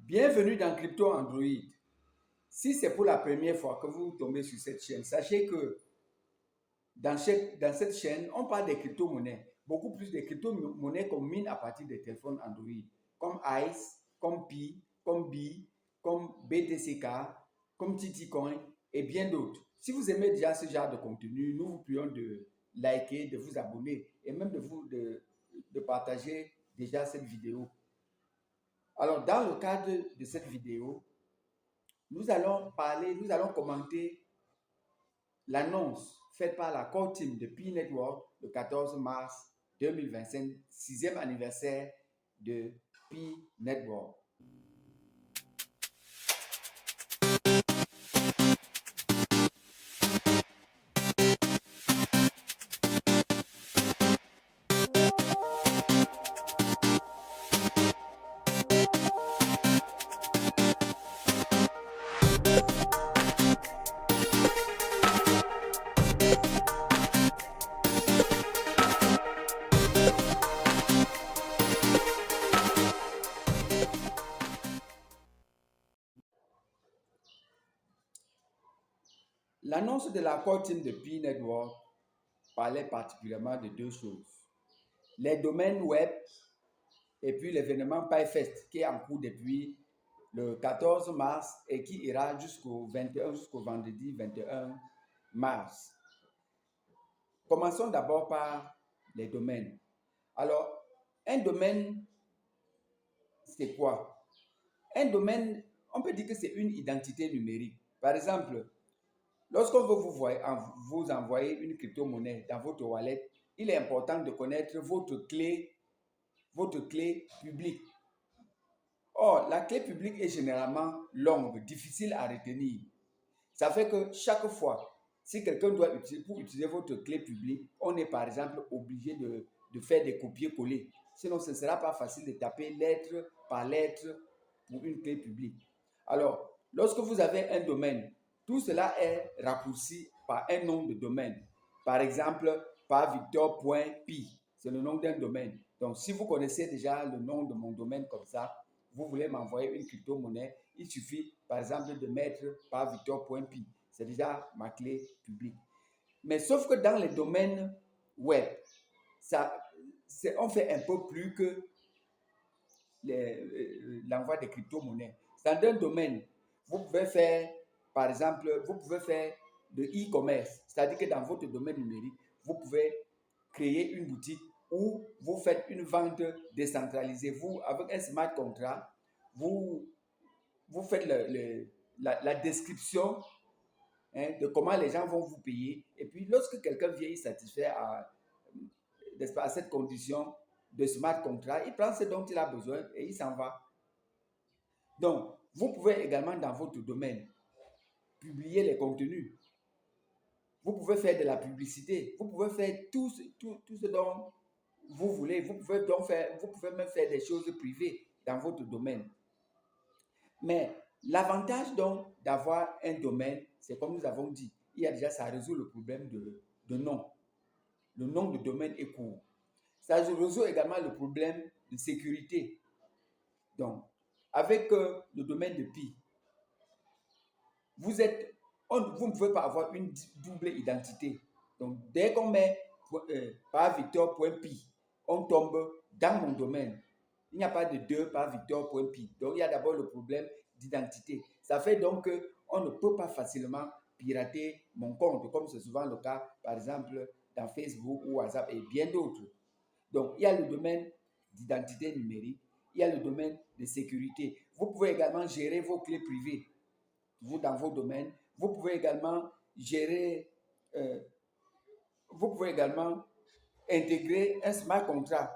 Bienvenue dans Crypto Android. Si c'est pour la première fois que vous tombez sur cette chaîne, sachez que dans cette chaîne, on parle des crypto-monnaies. Beaucoup plus de crypto-monnaies qu'on mine à partir des téléphones Android, comme ICE, comme Pi, comme Bi, comme BTCK, comme Titicoin et bien d'autres. Si vous aimez déjà ce genre de contenu, nous vous prions de liker, de vous abonner et même de partager déjà cette vidéo. Alors, dans le cadre de cette vidéo, nous allons commenter l'annonce faite par la core team de Pi Network le 14 mars 2025, sixième anniversaire de Pi Network. L'annonce de la core team de Pi Network parlait particulièrement de deux choses. Les domaines web et puis l'événement PyFest qui est en cours depuis le 14 mars et qui ira jusqu'au vendredi 21 mars. Commençons d'abord par les domaines. Alors, un domaine, c'est quoi? Un domaine, on peut dire que c'est une identité numérique. Par exemple, lorsqu'on veut vous envoyer une crypto-monnaie dans votre wallet, il est important de connaître votre clé publique. Or, la clé publique est généralement longue, difficile à retenir. Ça fait que chaque fois, si quelqu'un doit utiliser votre clé publique, on est par exemple obligé de faire des copier-coller. Sinon, ce ne sera pas facile de taper lettre par lettre pour une clé publique. Alors, lorsque vous avez un domaine, tout cela est raccourci par un nom de domaine. Par exemple, par victor.pi, c'est le nom d'un domaine. Donc, si vous connaissez déjà le nom de mon domaine comme ça, vous voulez m'envoyer une crypto-monnaie, il suffit par exemple de mettre par victor.pi. C'est déjà ma clé publique. Mais sauf que dans les domaines web, on fait un peu plus que l'envoi des crypto-monnaies. Dans un domaine, vous pouvez faire, par exemple, vous pouvez faire de e-commerce. C'est-à-dire que dans votre domaine numérique, vous pouvez créer une boutique où vous faites une vente décentralisée. Vous, avec un smart contract, vous faites la description de comment les gens vont vous payer. Et puis, lorsque quelqu'un vient y satisfaire à cette condition de smart contract, il prend ce dont il a besoin et il s'en va. Donc, vous pouvez également dans votre domaine publier les contenus. Vous pouvez faire de la publicité. Vous pouvez faire tout ce dont vous voulez. Vous pouvez même faire des choses privées dans votre domaine. Mais l'avantage donc d'avoir un domaine, c'est comme nous avons dit, ça résout le problème de nom. Le nom de domaine est court. Ça résout également le problème de sécurité. Donc, avec le domaine de Pi, vous ne pouvez pas avoir une double identité. Donc, dès qu'on met par victor.pi, on tombe dans mon domaine. Il n'y a pas de 2 par victor.pi. Donc, il y a d'abord le problème d'identité. Ça fait donc qu'on ne peut pas facilement pirater mon compte, comme c'est souvent le cas, par exemple, dans Facebook ou WhatsApp et bien d'autres. Donc, il y a le domaine d'identité numérique, il y a le domaine de sécurité. Vous pouvez également gérer vos clés privées, vous, dans vos domaines. Vous pouvez également gérer, vous pouvez également intégrer un smart contract.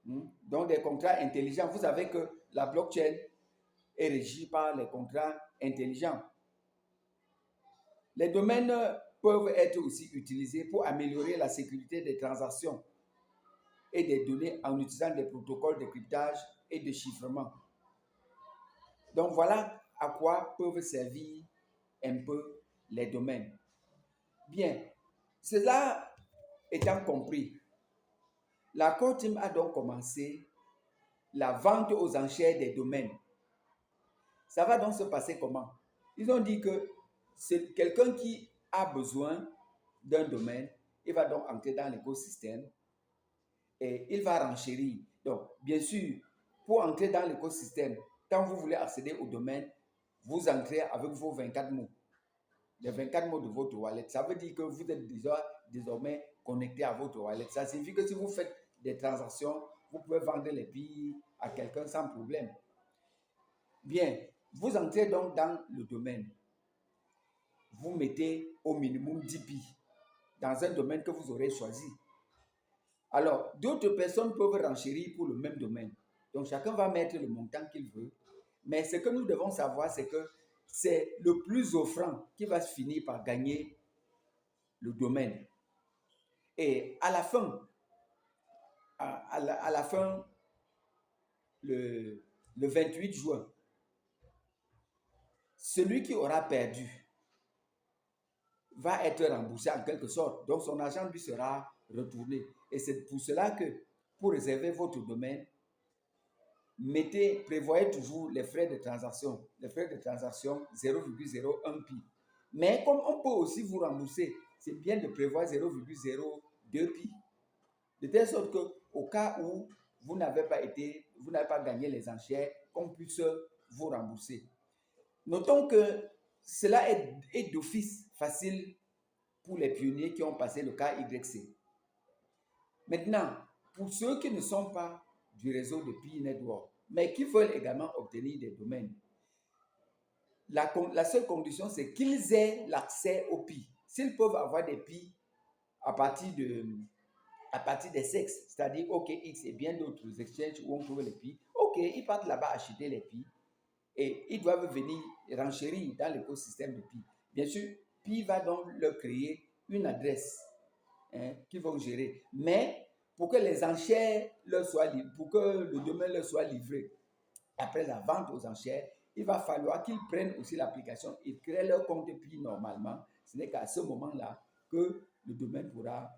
Donc, des contrats intelligents. Vous savez que la blockchain est régie par les contrats intelligents. Les domaines peuvent être aussi utilisés pour améliorer la sécurité des transactions et des données en utilisant des protocoles de cryptage et de chiffrement. Donc, voilà à quoi peuvent servir un peu les domaines. Bien, cela étant compris, la core team a donc commencé la vente aux enchères des domaines. Ça va donc se passer comment? Ils ont dit que c'est quelqu'un qui a besoin d'un domaine, il va donc entrer dans l'écosystème et il va renchérir. Donc, bien sûr, pour entrer dans l'écosystème, quand vous voulez accéder au domaine, vous entrez avec vos 24 mots. Les 24 mots de votre wallet. Ça veut dire que vous êtes déjà désormais connecté à votre wallet. Ça signifie que si vous faites des transactions, vous pouvez vendre les billes à quelqu'un sans problème. Bien, vous entrez donc dans le domaine. Vous mettez au minimum 10 billes dans un domaine que vous aurez choisi. Alors, d'autres personnes peuvent renchérir pour le même domaine. Donc, chacun va mettre le montant qu'il veut. Mais ce que nous devons savoir, c'est que c'est le plus offrant qui va finir par gagner le domaine. Et à la fin, le 28 juin, celui qui aura perdu va être remboursé en quelque sorte. Donc, son argent lui sera retourné. Et c'est pour cela que, pour réserver votre domaine, prévoyez toujours les frais de transaction. Les frais de transaction, 0,01 pi. Mais comme on peut aussi vous rembourser, c'est bien de prévoir 0,02 pi. De telle sorte qu'au cas où vous n'avez pas gagné les enchères, qu'on puisse vous rembourser. Notons que cela est d'office facile pour les pionniers qui ont passé le KYC. Maintenant, pour ceux qui ne sont pas du réseau de Pi Network, mais qui veulent également obtenir des domaines, la seule condition, c'est qu'ils aient l'accès au Pi. S'ils peuvent avoir des Pi à partir des sexes, c'est-à-dire OKX et bien d'autres exchanges où on trouve les Pi, ok, ils partent là-bas acheter les Pi et ils doivent venir renchérir dans l'écosystème de Pi. Bien sûr, Pi va donc leur créer une adresse qu'ils vont gérer. Mais pour que les enchères pour que le domaine leur soit livré après la vente aux enchères, il va falloir qu'ils prennent aussi l'application et créent leur compte Pi normalement. Ce n'est qu'à ce moment-là que le domaine pourra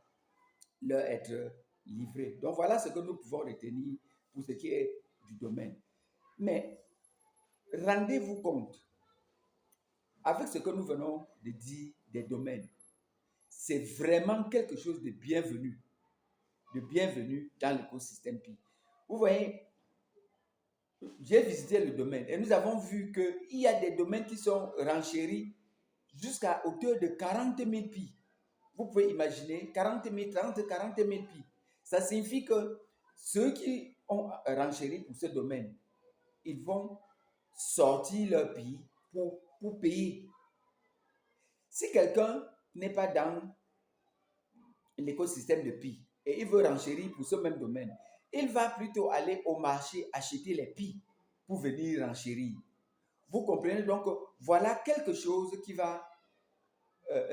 leur être livré. Donc voilà ce que nous pouvons retenir pour ce qui est du domaine. Mais rendez-vous compte, avec ce que nous venons de dire des domaines, c'est vraiment quelque chose de bienvenu dans l'écosystème Pi. Vous voyez, j'ai visité le domaine et nous avons vu qu'il y a des domaines qui sont renchéris jusqu'à hauteur de 40 000 Pi. Vous pouvez imaginer 40 000 Pi. Ça signifie que ceux qui ont renchéri pour ce domaine, ils vont sortir leur Pi pour payer. Si quelqu'un n'est pas dans l'écosystème de Pi et il veut renchérir pour ce même domaine, il va plutôt aller au marché acheter les Pi pour venir renchérir. Vous comprenez donc, voilà quelque chose qui va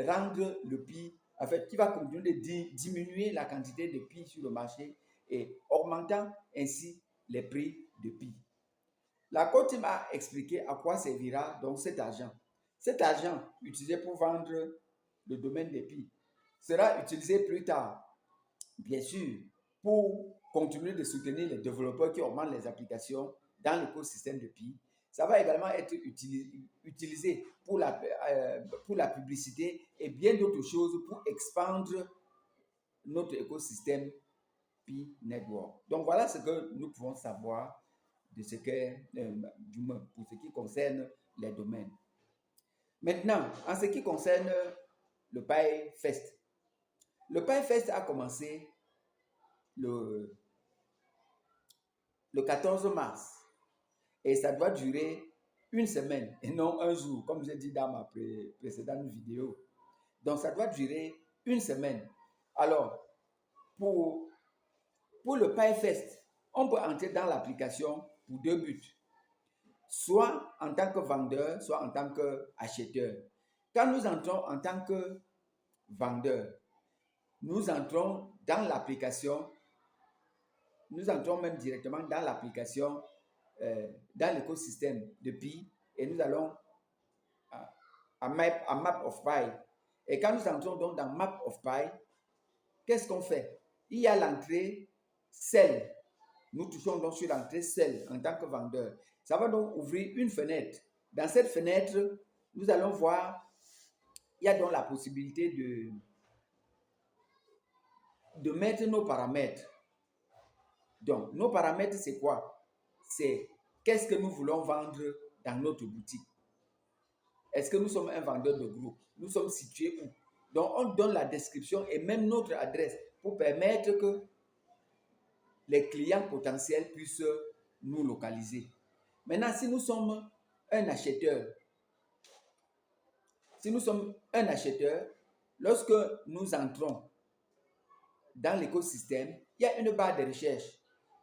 rendre le Pi, en fait, qui va continuer de diminuer la quantité de Pi sur le marché et augmentant ainsi les prix de Pi. La Côte m'a expliqué à quoi servira donc cet argent. Cet argent utilisé pour vendre le domaine des Pi sera utilisé plus tard, bien sûr, pour continuer de soutenir les développeurs qui augmentent les applications dans l'écosystème de Pi. Ça va également être utilisé pour la publicité et bien d'autres choses pour expandre notre écosystème Pi Network. Donc voilà ce que nous pouvons savoir de ce qu'est, du moins pour ce qui concerne les domaines. Maintenant, en ce qui concerne le PyFest. Le PyFest a commencé le 14 mars et ça doit durer une semaine et non un jour, comme j'ai dit dans ma précédente vidéo. Donc, ça doit durer une semaine. Alors, pour le PyFest, on peut entrer dans l'application pour deux buts. Soit en tant que vendeur, soit en tant qu'acheteur. Quand nous entrons en tant que vendeur, nous entrons dans l'application, nous entrons même directement dans l'application, dans l'écosystème de Pi et nous allons à Map of Pi. Et quand nous entrons donc dans Map of Pi, qu'est-ce qu'on fait? Il y a l'entrée Sell Nous touchons donc sur l'entrée seul en tant que vendeur. Ça va donc ouvrir une fenêtre. Dans cette fenêtre, nous allons voir, il y a donc la possibilité de mettre nos paramètres. Donc, nos paramètres, c'est quoi? C'est qu'est-ce que nous voulons vendre dans notre boutique. Est-ce que nous sommes un vendeur de groupe? Nous sommes situés où? Donc, on donne la description et même notre adresse pour permettre que les clients potentiels puissent nous localiser. Maintenant, si nous sommes un acheteur, lorsque nous entrons dans l'écosystème, il y a une barre de recherche.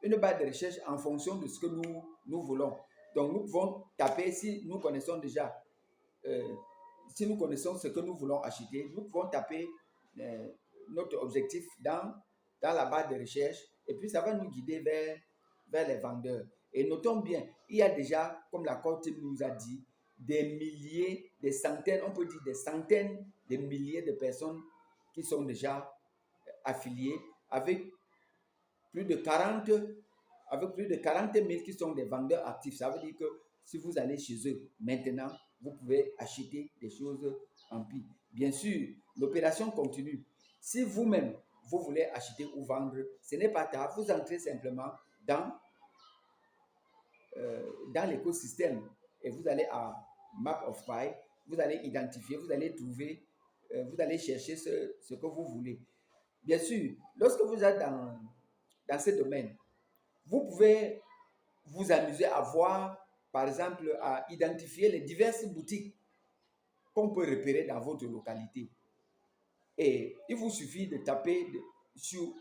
Une barre de recherche en fonction de ce que nous voulons. Donc, nous pouvons taper, si nous connaissons déjà, si nous connaissons ce que nous voulons acheter, nous pouvons taper notre objectif dans la barre de recherche et puis ça va nous guider vers les vendeurs. Et notons bien, il y a déjà, comme la Core Team nous a dit, des milliers, des centaines, on peut dire des centaines de milliers de personnes qui sont déjà affiliées avec plus de 40 000 qui sont des vendeurs actifs. Ça veut dire que si vous allez chez eux maintenant, vous pouvez acheter des choses en prix. Bien sûr, l'opération continue. Si vous-même, vous voulez acheter ou vendre, ce n'est pas tard. Vous entrez simplement dans l'écosystème et vous allez à Map of Buy, vous allez identifier, vous allez trouver, vous allez chercher ce que vous voulez. Bien sûr, lorsque vous êtes dans ce domaine, vous pouvez vous amuser à voir, par exemple, à identifier les diverses boutiques qu'on peut repérer dans votre localité. Et il vous suffit de taper sur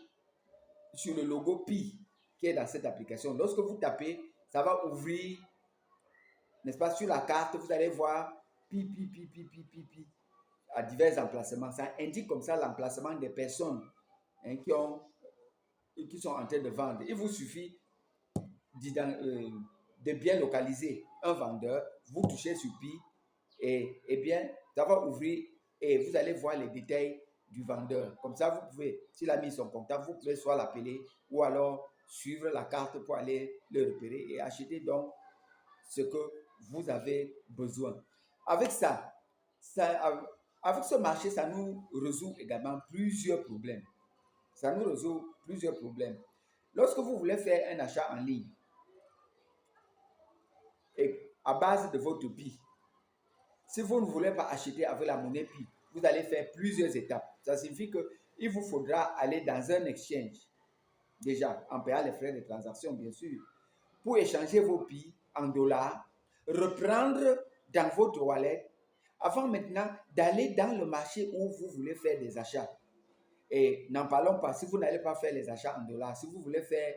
le logo Pi qui est dans cette application. Lorsque vous tapez, ça va ouvrir, n'est-ce pas, sur la carte, vous allez voir Pi à divers emplacements. Ça indique comme ça l'emplacement des personnes qui sont en train de vendre. Il vous suffit de bien localiser un vendeur, vous touchez sur Pi et bien, ça va ouvrir et vous allez voir les détails du vendeur. Comme ça, vous pouvez, s'il a mis son contact, vous pouvez soit l'appeler ou alors suivre la carte pour aller le repérer et acheter donc ce que vous avez besoin. Avec ça, avec ce marché, ça nous résout également plusieurs problèmes. Ça nous résout plusieurs problèmes. Lorsque vous voulez faire un achat en ligne, et à base de votre Pi, si vous ne voulez pas acheter avec la monnaie Pi, vous allez faire plusieurs étapes. Ça signifie qu'il vous faudra aller dans un exchange, déjà en payant les frais de transaction, bien sûr, pour échanger vos Pi en dollars, reprendre dans votre wallet, avant maintenant d'aller dans le marché où vous voulez faire des achats. Et n'en parlons pas, si vous n'allez pas faire les achats en dollars, si vous voulez faire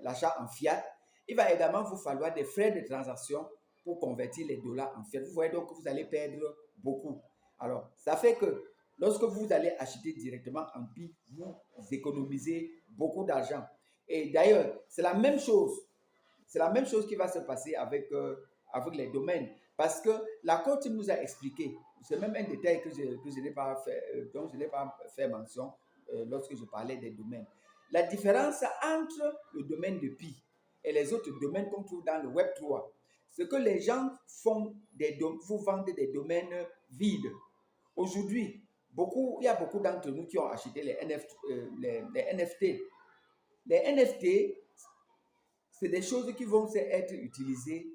l'achat en fiat, il va également vous falloir des frais de transaction pour convertir les dollars en fiat. Vous voyez donc que vous allez perdre beaucoup. Alors, ça fait que lorsque vous allez acheter directement en Pi, vous économisez beaucoup d'argent. Et d'ailleurs, c'est la même chose. C'est la même chose qui va se passer avec les domaines. Parce que la Core Team nous a expliqué, c'est même un détail que je n'ai pas fait, dont je n'ai pas fait mention lorsque je parlais des domaines. La différence entre le domaine de Pi et les autres domaines qu'on trouve dans le Web 3, c'est que les gens font vous vendent des domaines vides. Aujourd'hui, il y a beaucoup d'entre nous qui ont acheté les NFT. Les NFT, c'est des choses qui vont être utilisées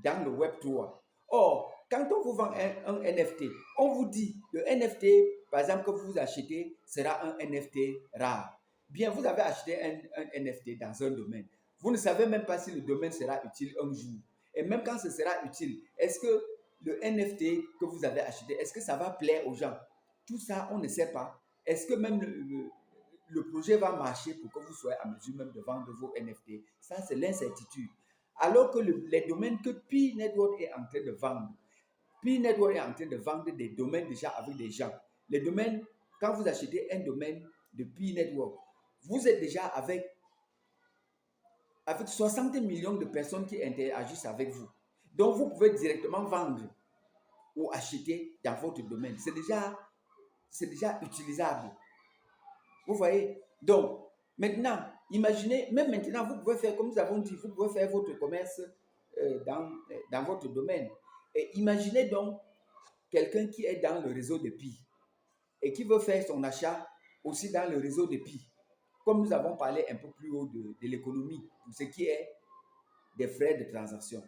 dans le Web 3. Or, quand on vous vend un NFT, on vous dit le NFT, par exemple, que vous achetez sera un NFT rare. Bien, vous avez acheté un NFT dans un domaine. Vous ne savez même pas si le domaine sera utile un jour. Et même quand ce sera utile, est-ce que le NFT que vous avez acheté, est-ce que ça va plaire aux gens? Tout ça, on ne sait pas. Est-ce que même le projet va marcher pour que vous soyez à mesure même de vendre vos NFT? Ça, c'est l'incertitude. Alors que les domaines que Pi Network est en train de vendre, Pi Network est en train de vendre des domaines déjà avec des gens. Les domaines, quand vous achetez un domaine de Pi Network, vous êtes déjà avec 60 millions de personnes qui interagissent avec vous. Donc, vous pouvez directement vendre ou acheter dans votre domaine. C'est déjà utilisable. Vous voyez? Donc, maintenant, Imaginez, même maintenant, vous pouvez faire, comme nous avons dit, vous pouvez faire votre commerce dans votre domaine. Et imaginez donc quelqu'un qui est dans le réseau de Pi et qui veut faire son achat aussi dans le réseau de Pi. Comme nous avons parlé un peu plus haut de l'économie, pour ce qui est des frais de transaction.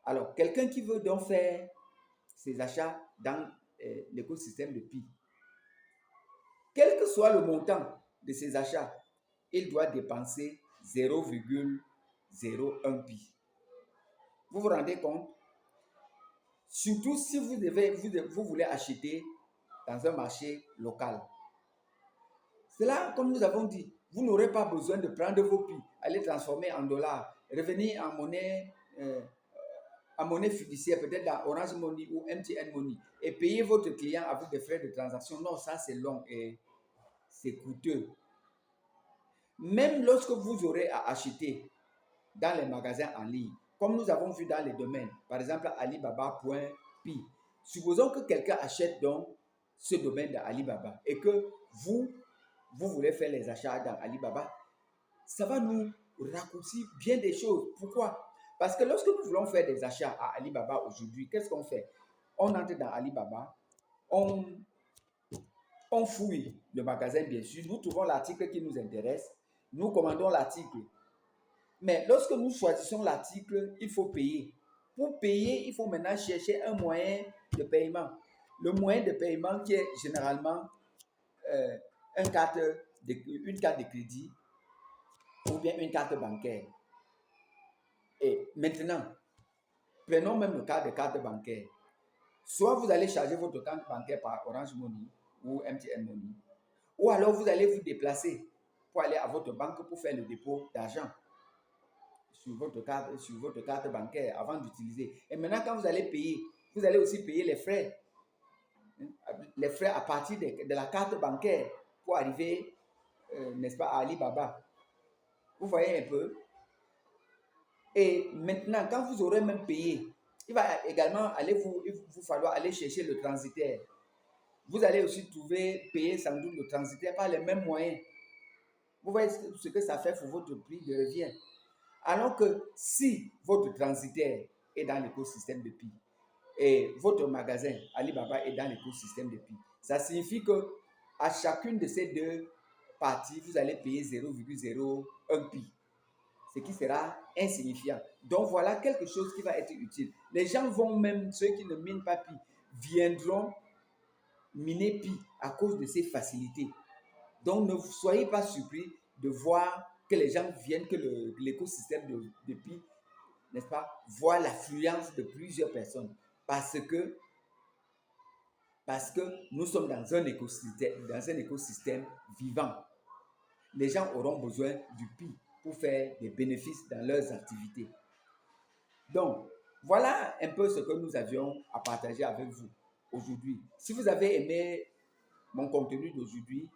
Alors, quelqu'un qui veut donc faire ses achats dans l'écosystème de Pi, quel que soit le montant de ses achats, il doit dépenser 0,01 Pi. Vous vous rendez compte? Surtout si vous voulez acheter dans un marché local. Cela, comme nous avons dit, vous n'aurez pas besoin de prendre vos Pi, aller transformer en dollars, revenir en monnaie fiduciaire, peut-être dans Orange Money ou MTN Money, et payer votre client avec des frais de transaction. Non, ça c'est long et c'est coûteux. Même lorsque vous aurez à acheter dans les magasins en ligne, comme nous avons vu dans les domaines, par exemple Alibaba.pi, supposons que quelqu'un achète donc ce domaine d'Alibaba et que vous voulez faire les achats dans Alibaba, ça va nous raccourcir bien des choses. Pourquoi? Parce que lorsque nous voulons faire des achats à Alibaba aujourd'hui, qu'est-ce qu'on fait? On entre dans Alibaba, on fouille le magasin, bien sûr, nous trouvons l'article qui nous intéresse, nous commandons l'article. Mais lorsque nous choisissons l'article, il faut payer. Pour payer, il faut maintenant chercher un moyen de paiement. Le moyen de paiement qui est généralement une carte de crédit ou bien une carte bancaire. Et maintenant, prenons même le cas de carte bancaire. Soit vous allez charger votre carte bancaire par Orange Money ou MTN Money, ou alors vous allez vous déplacer pour aller à votre banque pour faire le dépôt d'argent sur votre carte bancaire avant d'utiliser. Et maintenant, quand vous allez payer, vous allez aussi payer les frais à partir de la carte bancaire pour arriver, n'est-ce pas, à Alibaba. Vous voyez un peu? Et maintenant, quand vous aurez même payé, il va également vous falloir aller chercher le transitaire. Vous allez aussi payer sans doute le transitaire par les mêmes moyens. Vous voyez ce que ça fait pour votre prix de revient. Alors que si votre transitaire est dans l'écosystème de Pi et votre magasin Alibaba est dans l'écosystème de Pi, ça signifie que à chacune de ces deux parties, vous allez payer 0,01 Pi, ce qui sera insignifiant. Donc voilà quelque chose qui va être utile. Les gens vont même, ceux qui ne minent pas Pi, viendront miner Pi à cause de ces facilités. Donc ne soyez pas surpris de voir que les gens viennent, que l'écosystème de Pi, n'est-ce pas, voit l'affluence de plusieurs personnes parce que nous sommes dans un écosystème vivant. Les gens auront besoin du Pi pour faire des bénéfices dans leurs activités. Donc, voilà un peu ce que nous avions à partager avec vous aujourd'hui. Si vous avez aimé mon contenu d'aujourd'hui,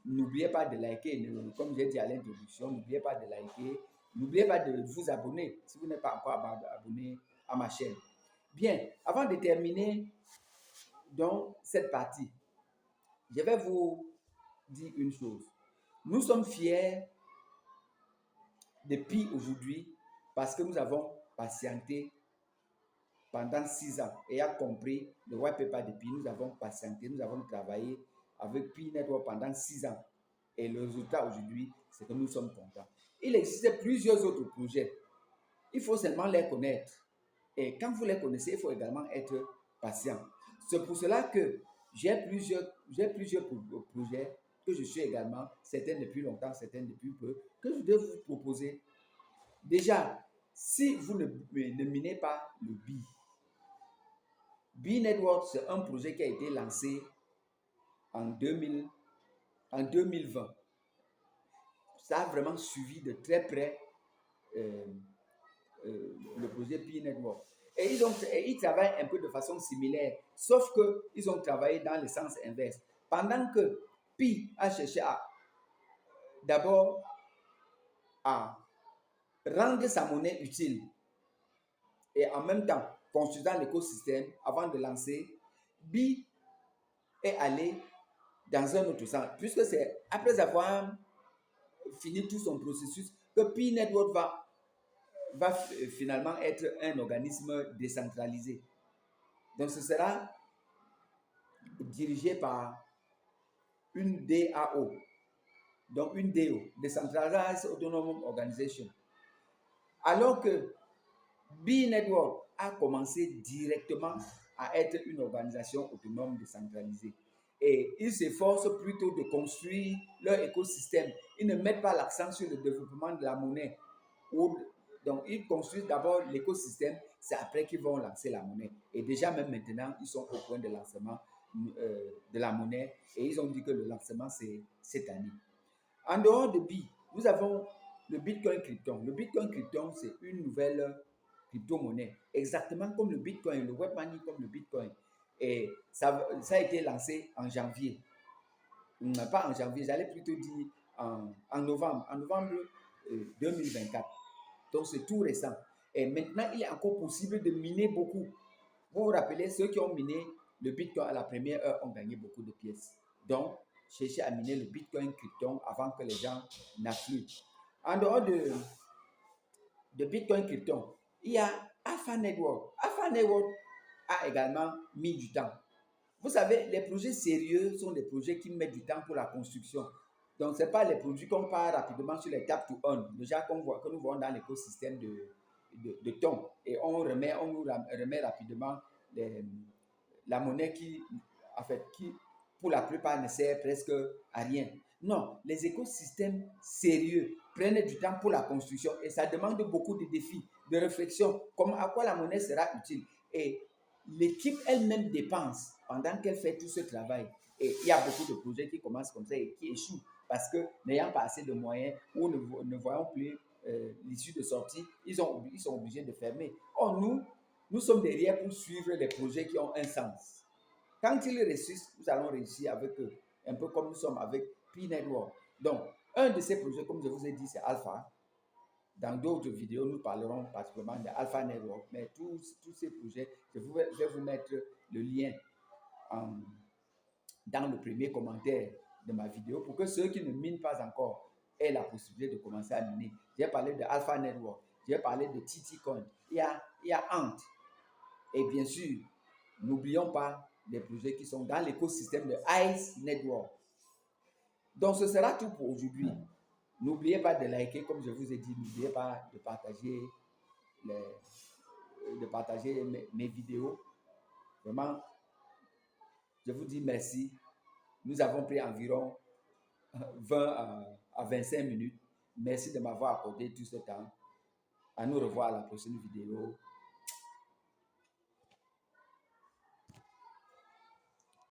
n'oubliez pas de liker, comme j'ai dit à l'introduction, n'oubliez pas de liker, n'oubliez pas de vous abonner si vous n'êtes pas encore abonné à ma chaîne. Bien, avant de terminer donc cette partie, je vais vous dire une chose. Nous sommes fiers de Pi aujourd'hui parce que nous avons patienté pendant 6 ans et a compris le white paper de Pi. Nous avons patienté, nous avons travaillé avec Pi Network pendant 6 ans. Et le résultat aujourd'hui, c'est que nous sommes contents. Il existe plusieurs autres projets. Il faut seulement les connaître. Et quand vous les connaissez, il faut également être patient. C'est pour cela que j'ai plusieurs projets que je suis également, certains depuis longtemps, certains depuis peu, que je vais vous proposer. Déjà, si vous ne minez pas le BI, BI Network, c'est un projet qui a été lancé en 2020. Ça a vraiment suivi de très près le projet Pi Network. Et ils travaillent un peu de façon similaire, sauf qu'ils ont travaillé dans le sens inverse. Pendant que Pi a cherché d'abord à rendre sa monnaie utile et en même temps construisant l'écosystème avant de lancer, Bi est allé dans un autre sens, puisque c'est après avoir finir tout son processus, que Pi Network va finalement être un organisme décentralisé. Donc, ce sera dirigé par une DAO, donc une DO, Decentralized Autonomous Organization. Alors que B-Network a commencé directement à être une organisation autonome décentralisée. Et ils s'efforcent plutôt de construire leur écosystème. Ils ne mettent pas l'accent sur le développement de la monnaie. Donc, ils construisent d'abord l'écosystème, c'est après qu'ils vont lancer la monnaie. Et déjà, même maintenant, ils sont au point de lancement de la monnaie. Et ils ont dit que le lancement, c'est cette année. En dehors de BI, nous avons le Bitcoin Krypton. Le Bitcoin Krypton, c'est une nouvelle crypto-monnaie, exactement comme le Bitcoin, le web money comme le Bitcoin. Et ça a été lancé en janvier. Pas en janvier, j'allais plutôt dire en novembre. En novembre 2024. Donc, c'est tout récent. Et maintenant, il est encore possible de miner beaucoup. Vous vous rappelez, ceux qui ont miné le Bitcoin à la première heure ont gagné beaucoup de pièces. Donc, cherchez à miner le Bitcoin Krypton avant que les gens n'affluent. En dehors de Bitcoin Krypton, il y a Alpha Network. Alpha Network a également mis du temps. Vous savez, les projets sérieux sont des projets qui mettent du temps pour la construction. Donc, ce n'est pas les produits qu'on part rapidement sur les tap to earn, déjà que nous voyons dans l'écosystème de ton. Et on nous remet rapidement la monnaie qui, pour la plupart, ne sert presque à rien. Non, les écosystèmes sérieux prennent du temps pour la construction et ça demande beaucoup de défis, de réflexion, comme à quoi la monnaie sera utile. Et l'équipe elle-même dépense pendant qu'elle fait tout ce travail. Et il y a beaucoup de projets qui commencent comme ça et qui échouent parce que n'ayant pas assez de moyens ou ne voyant plus l'issue de sortie, ils sont obligés de fermer. Or, nous sommes derrière pour suivre les projets qui ont un sens. Quand ils réussissent, nous allons réussir avec eux, un peu comme nous sommes avec Pi Network. Donc, un de ces projets, comme je vous ai dit, c'est Alpha. Dans d'autres vidéos, nous parlerons particulièrement de Alpha Network, mais tous ces projets, je vais vous mettre le lien dans le premier commentaire de ma vidéo pour que ceux qui ne minent pas encore aient la possibilité de commencer à miner. J'ai parlé de Alpha Network, j'ai parlé de TT-Coin, il y a Ant. Et bien sûr, n'oublions pas les projets qui sont dans l'écosystème de Ice Network. Donc, ce sera tout pour aujourd'hui. N'oubliez pas de liker, comme je vous ai dit, n'oubliez pas de partager mes vidéos. Vraiment, je vous dis merci. Nous avons pris environ 20 à 25 minutes. Merci de m'avoir accordé tout ce temps. À nous revoir à la prochaine vidéo.